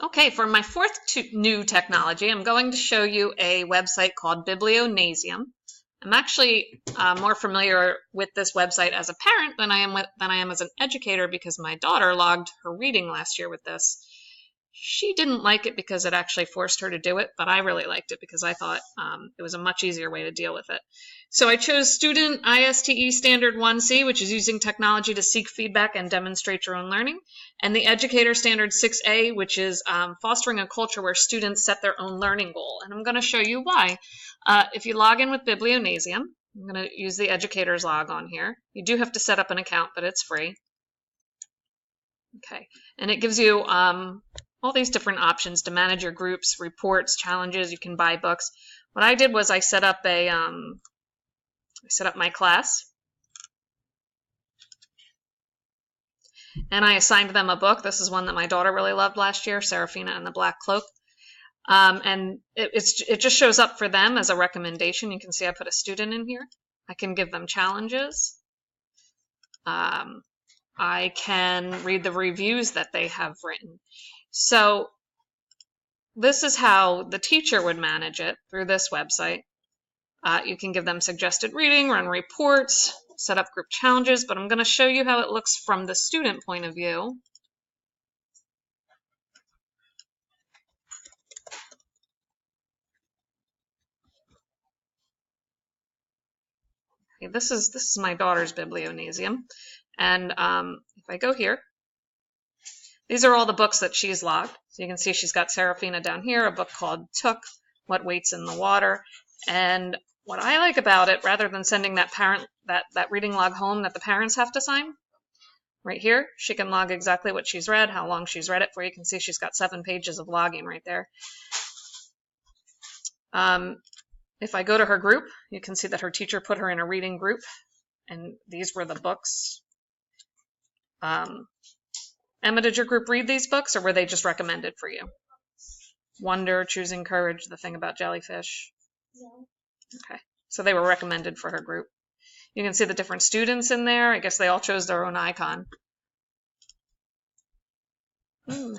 Okay, for my fourth new technology, I'm going to show you a website called Biblionasium. I'm actually more familiar with this website as a parent than I am as an educator because my daughter logged her reading last year with this. She didn't like it because it actually forced her to do it, but I really liked it because I thought it was a much easier way to deal with it. So I chose Student ISTE Standard 1C, which is using technology to seek feedback and demonstrate your own learning, and the Educator Standard 6A, which is fostering a culture where students set their own learning goal. And I'm going to show you why. If you log in with Biblionasium, I'm going to use the educator's log on here. You do have to set up an account, but it's free. Okay, and it gives you all these different options to manage your groups, reports, challenges. You can buy books. What I did was I set up my class, and I assigned them a book. This is one that my daughter really loved last year, Seraphina and the Black Cloak. And it just shows up for them as a recommendation. You can see I put a student in here. I can give them challenges. I can read the reviews that they have written. So this is how the teacher would manage it through this website. You can give them suggested reading, run reports, set up group challenges, but I'm going to show you how it looks from the student point of view. Okay, this is my daughter's Biblionasium, and if I go here, these are all the books that she's logged. So you can see she's got Seraphina down here, a book called Took, What Waits in the Water. And what I like about it, rather than sending that reading log home that the parents have to sign, right here, she can log exactly what she's read, how long she's read it for. You can see she's got 7 pages of logging right there. If I go to her group, you can see that her teacher put her in a reading group, and these were the books. Emma, did your group read these books, or were they just recommended for you? Wonder, Choosing Courage, The Thing About Jellyfish. No. Okay, so they were recommended for her group. You can see the different students in there. I guess they all chose their own icon.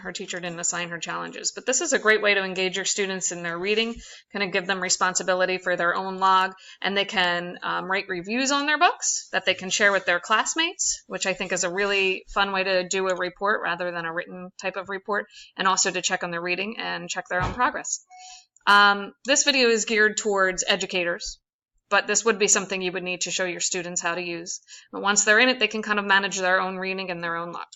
Her teacher didn't assign her challenges, but this is a great way to engage your students in their reading, kind of give them responsibility for their own log, and they can write reviews on their books that they can share with their classmates, which I think is a really fun way to do a report rather than a written type of report, and also to check on their reading and check their own progress. This video is geared towards educators, but this would be something you would need to show your students how to use. But once they're in it, they can kind of manage their own reading and their own log.